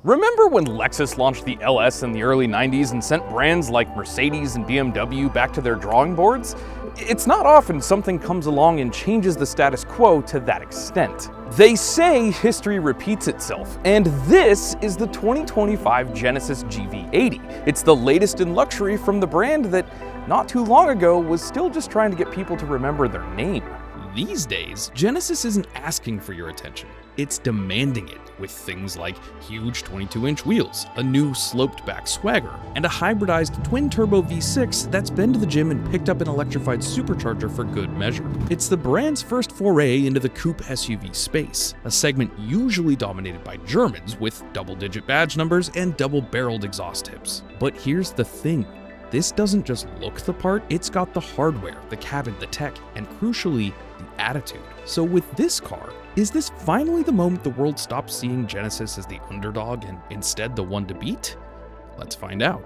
Remember when Lexus launched the LS in the early 90s and sent brands like Mercedes and BMW back to their drawing boards? It's not often something comes along and changes the status quo to that extent. They say history repeats itself, and this is the 2025 Genesis GV80. It's the latest in luxury from the brand that not too long ago was still just trying to get people to remember their name. These days, Genesis isn't asking for your attention, it's demanding it with things like huge 22-inch wheels, a new sloped-back swagger, and a hybridized twin-turbo V6 that's been to the gym and picked up an electrified supercharger for good measure. It's the brand's first foray into the coupe SUV space, a segment usually dominated by Germans with double-digit badge numbers and double-barreled exhaust tips. But here's the thing. This doesn't just look the part, it's got the hardware, the cabin, the tech, and crucially, the attitude. So with this car, is this finally the moment the world stops seeing Genesis as the underdog and instead the one to beat? Let's find out.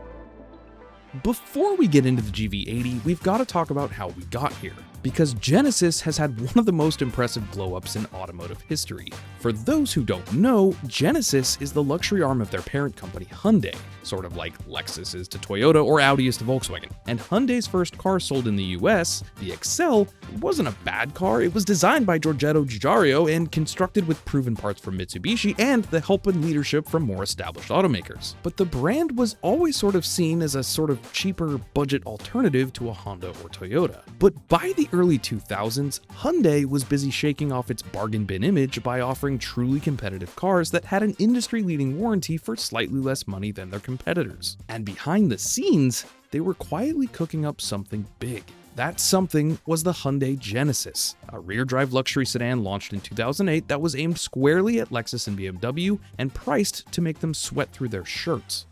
Before we get into the GV80, we've got to talk about how we got here, because Genesis has had one of the most impressive glow-ups in automotive history. For those who don't know, Genesis is the luxury arm of their parent company Hyundai, sort of like Lexus is to Toyota or Audi is to Volkswagen. And Hyundai's first car sold in the US, the Excel, wasn't a bad car. It was designed by Giorgetto Giugiaro and constructed with proven parts from Mitsubishi and the help and leadership from more established automakers. But the brand was always sort of seen as a sort of cheaper budget alternative to a Honda or Toyota. But by the early 2000s, Hyundai was busy shaking off its bargain bin image by offering truly competitive cars that had an industry-leading warranty for slightly less money than their competitors. And behind the scenes, they were quietly cooking up something big. That something was the Hyundai Genesis, a rear-drive luxury sedan launched in 2008 that was aimed squarely at Lexus and BMW and priced to make them sweat through their shirts.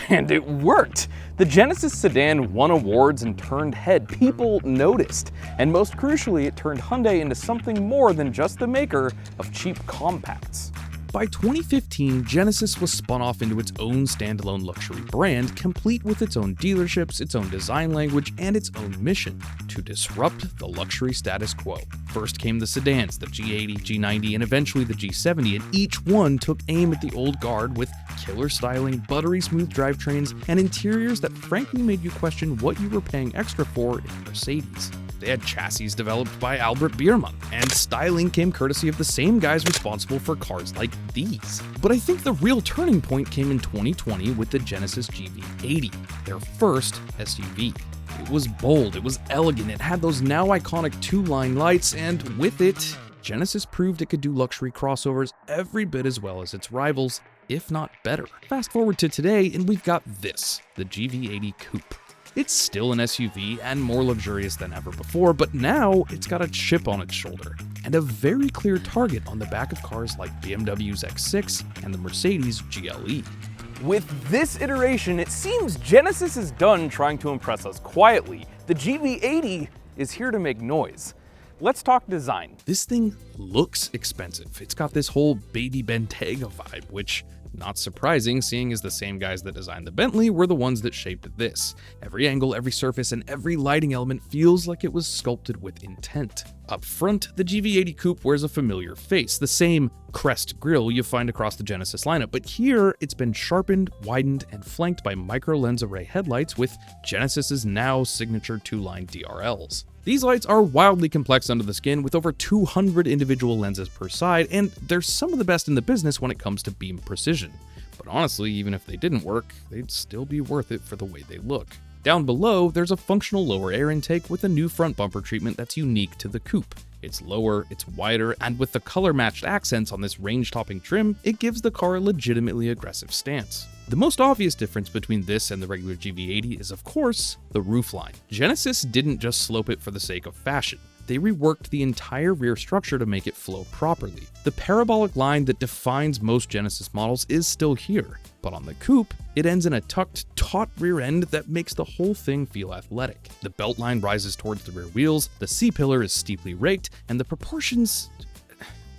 And it worked! The Genesis sedan won awards and turned head. People noticed. And most crucially, it turned Hyundai into something more than just the maker of cheap compacts. By 2015, Genesis was spun off into its own standalone luxury brand, complete with its own dealerships, its own design language, and its own mission: to disrupt the luxury status quo. First came the sedans, the G80, G90, and eventually the G70, and each one took aim at the old guard with killer styling, buttery smooth drivetrains, and interiors that frankly made you question what you were paying extra for in Mercedes. They had chassis developed by Albert Biermann, and styling came courtesy of the same guys responsible for cars like these. But I think the real turning point came in 2020 with the Genesis GV80, their first SUV. It was bold, it was elegant, it had those now iconic two-line lights, and with it, Genesis proved it could do luxury crossovers every bit as well as its rivals, if not better. Fast forward to today, and we've got this, the GV80 Coupe. It's still an SUV and more luxurious than ever before, but now it's got a chip on its shoulder and a very clear target on the back of cars like BMW's X6 and the Mercedes GLE. With this iteration, it seems Genesis is done trying to impress us quietly. The GV80 is here to make noise. Let's talk design. This thing looks expensive. It's got this whole baby Bentayga vibe, which, not surprising, seeing as the same guys that designed the Bentley were the ones that shaped this. Every angle, every surface, and every lighting element feels like it was sculpted with intent. Up front, the GV80 Coupe wears a familiar face, the same crest grille you find across the Genesis lineup, but here it's been sharpened, widened, and flanked by micro-lens array headlights with Genesis's now signature two-line DRLs. These lights are wildly complex under the skin with over 200 individual lenses per side, and they're some of the best in the business when it comes to beam precision. But honestly, even if they didn't work, they'd still be worth it for the way they look. Down below, there's a functional lower air intake with a new front bumper treatment that's unique to the coupe. It's lower, it's wider, and with the color-matched accents on this range-topping trim, it gives the car a legitimately aggressive stance. The most obvious difference between this and the regular GV80 is, of course, the roofline. Genesis didn't just slope it for the sake of fashion. They reworked the entire rear structure to make it flow properly. The parabolic line that defines most Genesis models is still here, but on the coupe, it ends in a tucked, taut rear end that makes the whole thing feel athletic. The belt line rises towards the rear wheels, the C-pillar is steeply raked, and the proportions,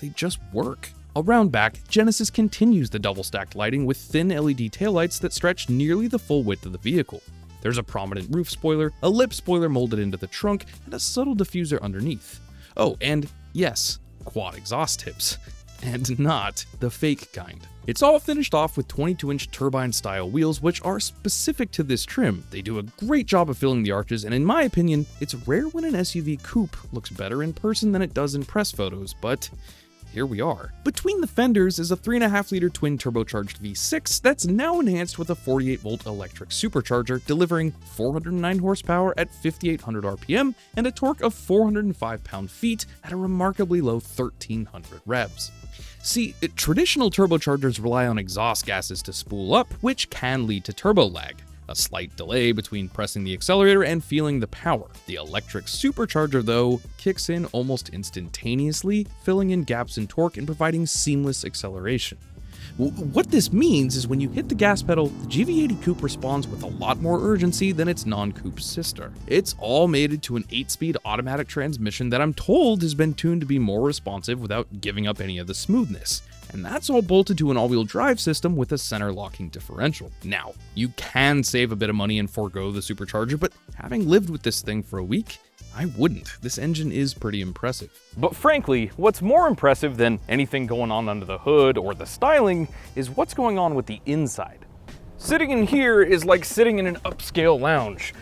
they just work. Around back, Genesis continues the double-stacked lighting with thin LED taillights that stretch nearly the full width of the vehicle. There's a prominent roof spoiler, a lip spoiler molded into the trunk, and a subtle diffuser underneath. Oh, and yes, quad exhaust tips. And not the fake kind. It's all finished off with 22-inch turbine-style wheels, which are specific to this trim. They do a great job of filling the arches, and in my opinion, it's rare when an SUV coupe looks better in person than it does in press photos, but here we are. Between the fenders is a 3.5-liter twin turbocharged V6 that's now enhanced with a 48-volt electric supercharger, delivering 409 horsepower at 5,800 RPM and a torque of 405 pound-feet at a remarkably low 1,300 revs. See, traditional turbochargers rely on exhaust gases to spool up, which can lead to turbo lag, a slight delay between pressing the accelerator and feeling the power. The electric supercharger, though, kicks in almost instantaneously, filling in gaps in torque and providing seamless acceleration. What this means is when you hit the gas pedal, the GV80 Coupe responds with a lot more urgency than its non-coupe sister. It's all mated to an 8-speed automatic transmission that I'm told has been tuned to be more responsive without giving up any of the smoothness. And that's all bolted to an all-wheel drive system with a center locking differential. Now, you can save a bit of money and forego the supercharger, but having lived with this thing for a week, I wouldn't. This engine is pretty impressive. But frankly, what's more impressive than anything going on under the hood or the styling is what's going on with the inside. Sitting in here is like sitting in an upscale lounge,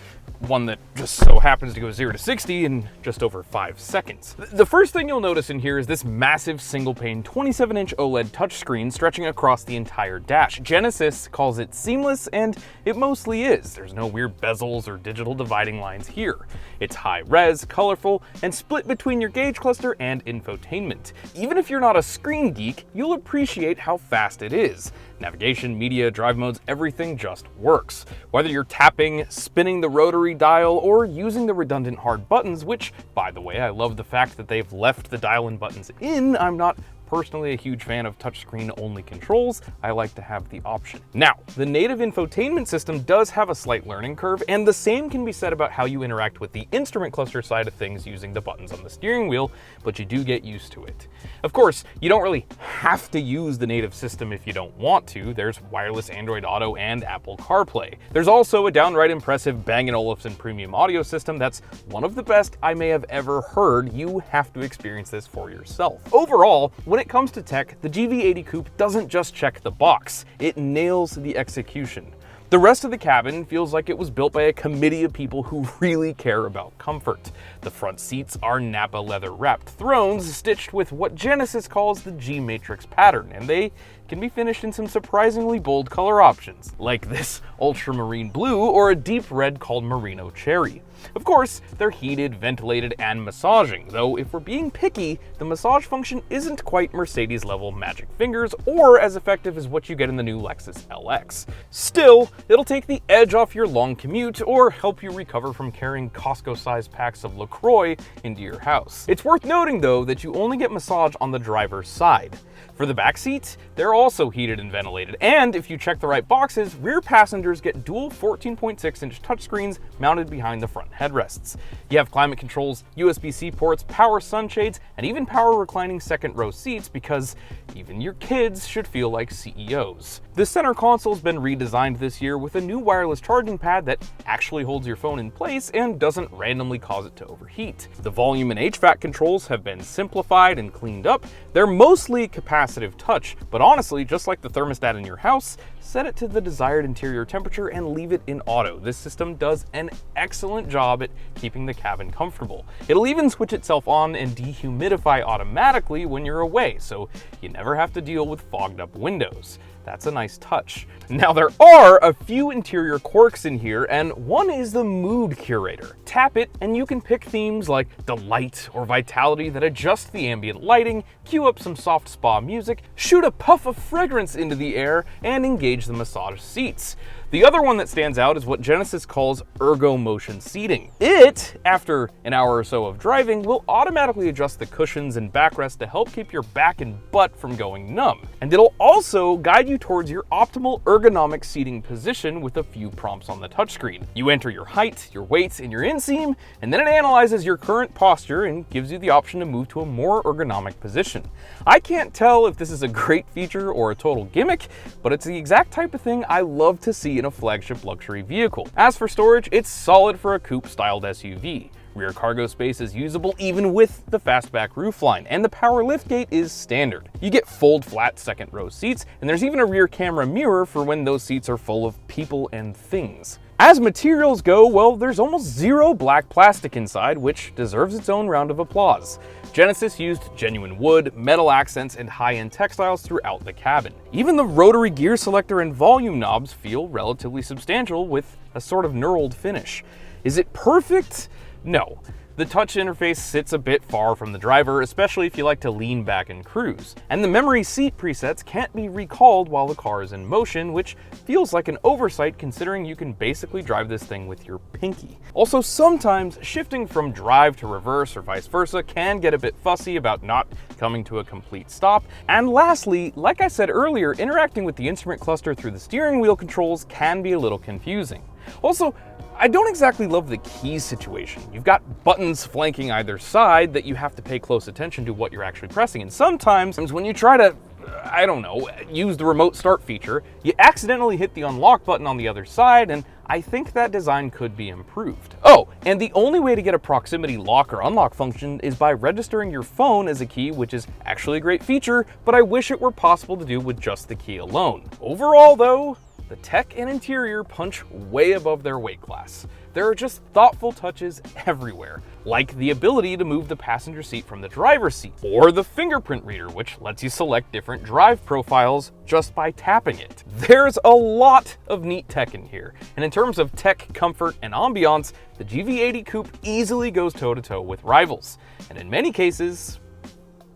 one that just so happens to go 0 to 60 in just over 5 seconds. The first thing you'll notice in here is this massive single-pane 27-inch OLED touchscreen stretching across the entire dash. Genesis calls it seamless, and it mostly is. There's no weird bezels or digital dividing lines here. It's high-res, colorful, and split between your gauge cluster and infotainment. Even if you're not a screen geek, you'll appreciate how fast it is. Navigation, media, drive modes, everything just works. Whether you're tapping, spinning the rotary dial, or using the redundant hard buttons, which, by the way, I love the fact that they've left the dial-in buttons in. I'm not personally a huge fan of touchscreen only controls. I like to have the option. Now, the native infotainment system does have a slight learning curve, and the same can be said about how you interact with the instrument cluster side of things using the buttons on the steering wheel, but you do get used to it. Of course, you don't really have to use the native system if you don't want to. There's wireless Android Auto and Apple CarPlay. There's also a downright impressive Bang & Olufsen premium audio system that's one of the best I may have ever heard. You have to experience this for yourself. Overall, when it comes to tech, the GV80 Coupe doesn't just check the box, it nails the execution. The rest of the cabin feels like it was built by a committee of people who really care about comfort. The front seats are Napa leather wrapped thrones stitched with what Genesis calls the G-Matrix pattern, and they can be finished in some surprisingly bold color options, like this ultramarine blue or a deep red called Merino Cherry. Of course, they're heated, ventilated, and massaging, though if we're being picky, the massage function isn't quite Mercedes-level magic fingers or as effective as what you get in the new Lexus LX. Still, it'll take the edge off your long commute or help you recover from carrying Costco-sized packs of LaCroix into your house. It's worth noting, though, that you only get massage on the driver's side. For the back seats, they're also heated and ventilated, and if you check the right boxes, rear passengers get dual 14.6-inch touchscreens mounted behind the front headrests. You have climate controls, USB-C ports, power sunshades, and even power reclining second-row seats because even your kids should feel like CEOs. The center console's been redesigned this year with a new wireless charging pad that actually holds your phone in place and doesn't randomly cause it to overheat. The volume and HVAC controls have been simplified and cleaned up. They're mostly capacitive touch, but honestly, just like the thermostat in your house, set it to the desired interior temperature and leave it in auto. This system does an excellent job at keeping the cabin comfortable. It'll even switch itself on and dehumidify automatically when you're away, so you never have to deal with fogged up windows. That's a nice touch. Now, there are a few interior quirks in here, and one is the mood curator. Tap it and you can pick themes like delight or vitality that adjust the ambient lighting, cue up some soft spa music, shoot a puff of fragrance into the air, and engage the massage seats. The other one that stands out is what Genesis calls ergo motion seating. It, after an hour or so of driving, will automatically adjust the cushions and backrest to help keep your back and butt from going numb. And it'll also guide you towards your optimal ergonomic seating position with a few prompts on the touchscreen. You enter your height, your weight, and your inseam, and then it analyzes your current posture and gives you the option to move to a more ergonomic position. I can't tell if this is a great feature or a total gimmick, but it's the exact type of thing I love to see in a flagship luxury vehicle. As for storage, it's solid for a coupe-styled SUV. Rear cargo space is usable even with the fastback roofline, and the power liftgate is standard. You get fold flat second row seats, and there's even a rear camera mirror for when those seats are full of people and things. As materials go, well, there's almost zero black plastic inside, which deserves its own round of applause. Genesis used genuine wood, metal accents, and high-end textiles throughout the cabin. Even the rotary gear selector and volume knobs feel relatively substantial with a sort of knurled finish. Is it perfect? No. The touch interface sits a bit far from the driver, especially if you like to lean back and cruise. And the memory seat presets can't be recalled while the car is in motion, which feels like an oversight considering you can basically drive this thing with your pinky. Also, sometimes shifting from drive to reverse or vice versa can get a bit fussy about not coming to a complete stop. And lastly, like I said earlier, interacting with the instrument cluster through the steering wheel controls can be a little confusing. Also, I don't exactly love the keys situation. You've got buttons flanking either side that you have to pay close attention to what you're actually pressing, and sometimes when you try to, I don't know, use the remote start feature, you accidentally hit the unlock button on the other side, and I think that design could be improved. Oh, and the only way to get a proximity lock or unlock function is by registering your phone as a key, which is actually a great feature, but I wish it were possible to do with just the key alone. Overall though, the tech and interior punch way above their weight class. There are just thoughtful touches everywhere, like the ability to move the passenger seat from the driver's seat, or the fingerprint reader, which lets you select different drive profiles just by tapping it. There's a lot of neat tech in here, and in terms of tech, comfort, and ambiance, the GV80 Coupe easily goes toe-to-toe with rivals, and in many cases,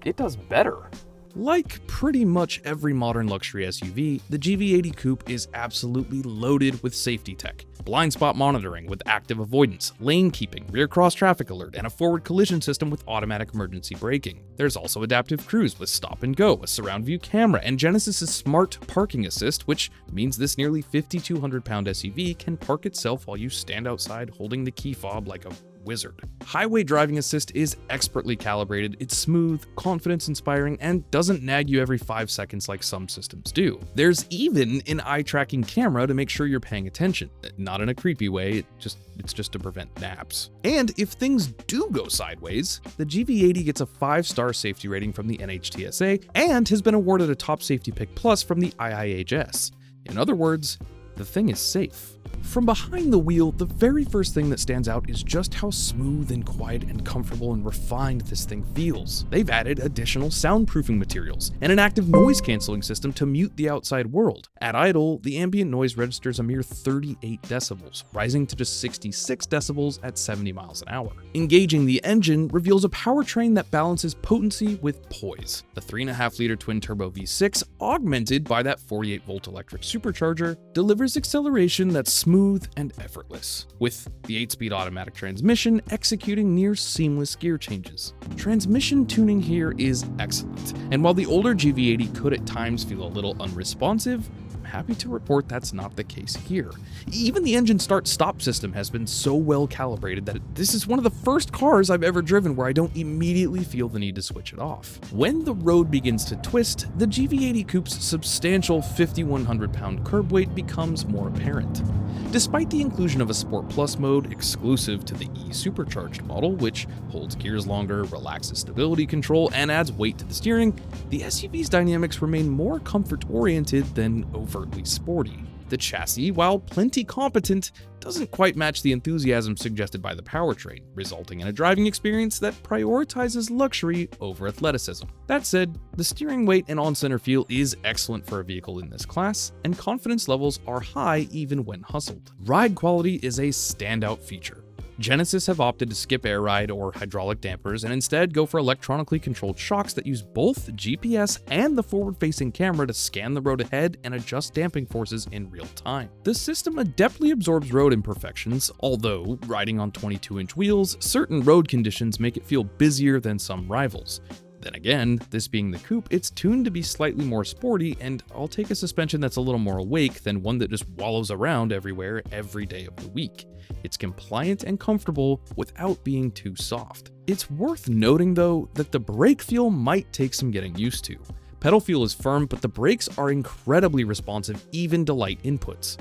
it does better. Like pretty much every modern luxury SUV, the GV80 Coupe is absolutely loaded with safety tech. Blind spot monitoring with active avoidance, lane keeping, rear cross traffic alert, and a forward collision system with automatic emergency braking. There's also adaptive cruise with stop and go, a surround view camera, and Genesis's smart parking assist, which means this nearly 5,200-pound SUV can park itself while you stand outside holding the key fob like a wizard. Highway driving assist is expertly calibrated, it's smooth, confidence-inspiring, and doesn't nag you every 5 seconds like some systems do. There's even an eye-tracking camera to make sure you're paying attention. Not in a creepy way, it's just to prevent naps. And if things do go sideways, the GV80 gets a 5-star safety rating from the NHTSA and has been awarded a Top Safety Pick Plus from the IIHS. In other words, the thing is safe. From behind the wheel, the very first thing that stands out is just how smooth and quiet and comfortable and refined this thing feels. They've added additional soundproofing materials and an active noise canceling system to mute the outside world. At idle, the ambient noise registers a mere 38 decibels, rising to just 66 decibels at 70 miles an hour. Engaging the engine reveals a powertrain that balances potency with poise. The 3.5-liter twin-turbo V6, augmented by that 48-volt electric supercharger, delivers acceleration that's smooth and effortless, with the 8-speed automatic transmission executing near seamless gear changes. Transmission tuning here is excellent, and while the older GV80 could at times feel a little unresponsive, I'm happy to report that's not the case here. Even the engine start-stop system has been so well calibrated that this is one of the first cars I've ever driven where I don't immediately feel the need to switch it off. When the road begins to twist, the GV80 Coupe's substantial 5,100-pound curb weight becomes more apparent. Despite the inclusion of a Sport Plus mode exclusive to the E-Supercharged model, which holds gears longer, relaxes stability control, and adds weight to the steering, the SUV's dynamics remain more comfort-oriented than overtly sporty. The chassis, while plenty competent, doesn't quite match the enthusiasm suggested by the powertrain, resulting in a driving experience that prioritizes luxury over athleticism. That said, the steering weight and on-center feel is excellent for a vehicle in this class, and confidence levels are high even when hustled. Ride quality is a standout feature. Genesis have opted to skip air ride or hydraulic dampers and instead go for electronically controlled shocks that use both GPS and the forward-facing camera to scan the road ahead and adjust damping forces in real time. The system adeptly absorbs road imperfections, although riding on 22-inch wheels, certain road conditions make it feel busier than some rivals. Then again, this being the coupe, it's tuned to be slightly more sporty, and I'll take a suspension that's a little more awake than one that just wallows around everywhere every day of the week. It's compliant and comfortable without being too soft. It's worth noting though that the brake feel might take some getting used to. Pedal feel is firm, but the brakes are incredibly responsive even to light inputs.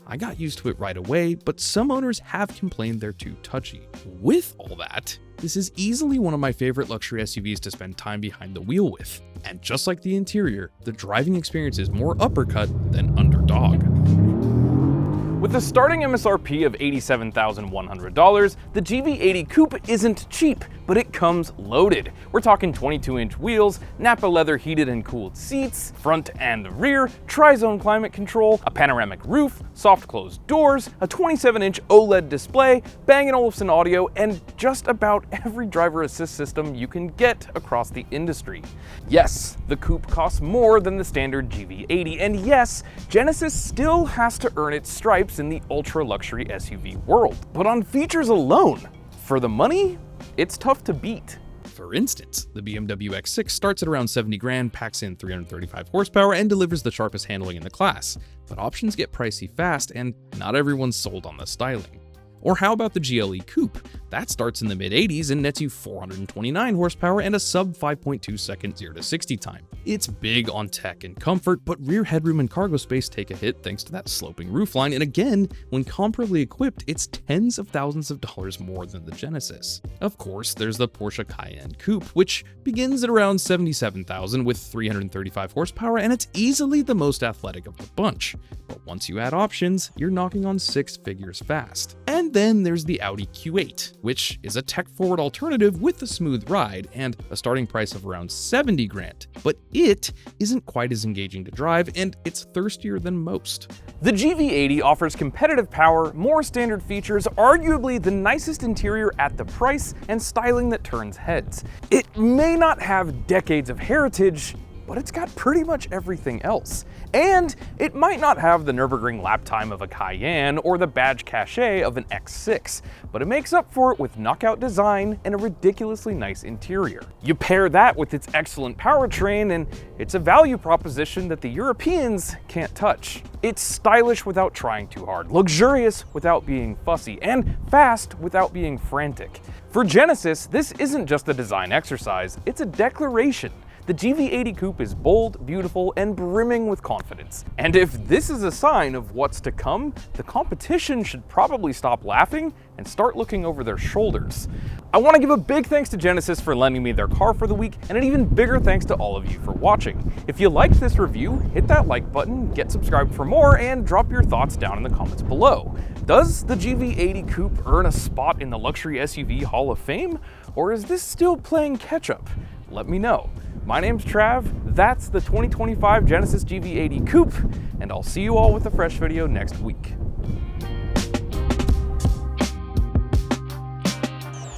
I got used to it right away, but some owners have complained they're too touchy. With all that, this is easily one of my favorite luxury SUVs to spend time behind the wheel with. And just like the interior, the driving experience is more uppercut than underdog. With a starting MSRP of $87,100, the GV80 Coupe isn't cheap, but it comes loaded. We're talking 22-inch wheels, Nappa leather heated and cooled seats, front and rear, tri-zone climate control, a panoramic roof, soft closed doors, a 27-inch OLED display, Bang & Olufsen audio, and just about every driver assist system you can get across the industry. Yes, the Coupe costs more than the standard GV80, and yes, Genesis still has to earn its stripes in the ultra-luxury SUV world. But on features alone, for the money, it's tough to beat. For instance, the BMW X6 starts at around 70 grand, packs in 335 horsepower, and delivers the sharpest handling in the class. But options get pricey fast, and not everyone's sold on the styling. Or how about the GLE Coupe? That starts in the mid-80s and nets you 429 horsepower and a sub 5.2 second 0 to 60 time. It's big on tech and comfort, but rear headroom and cargo space take a hit thanks to that sloping roofline, and again, when comparably equipped, it's tens of thousands of dollars more than the Genesis. Of course, there's the Porsche Cayenne Coupe, which begins at around $77,000 with 335 horsepower, and it's easily the most athletic of the bunch. But once you add options, you're knocking on six figures fast. And then there's the Audi Q8, which is a tech-forward alternative with a smooth ride and a starting price of around 70 grand. But it isn't quite as engaging to drive, and it's thirstier than most. The GV80 offers competitive power, more standard features, arguably the nicest interior at the price, and styling that turns heads. It may not have decades of heritage, but it's got pretty much everything else. And it might not have the Nürburgring lap time of a Cayenne or the badge cachet of an X6, but it makes up for it with knockout design and a ridiculously nice interior. You pair that with its excellent powertrain, and it's a value proposition that the Europeans can't touch. It's stylish without trying too hard, luxurious without being fussy, and fast without being frantic. For Genesis, this isn't just a design exercise, it's a declaration. The GV80 Coupe is bold, beautiful, and brimming with confidence. And if this is a sign of what's to come, the competition should probably stop laughing and start looking over their shoulders. I want to give a big thanks to Genesis for lending me their car for the week, and an even bigger thanks to all of you for watching. If you liked this review, hit that like button, get subscribed for more, and drop your thoughts down in the comments below. Does the GV80 Coupe earn a spot in the Luxury SUV Hall of Fame, or is this still playing catch-up? Let me know. My name's Trav, that's the 2025 Genesis GV80 Coupe, and I'll see you all with a fresh video next week.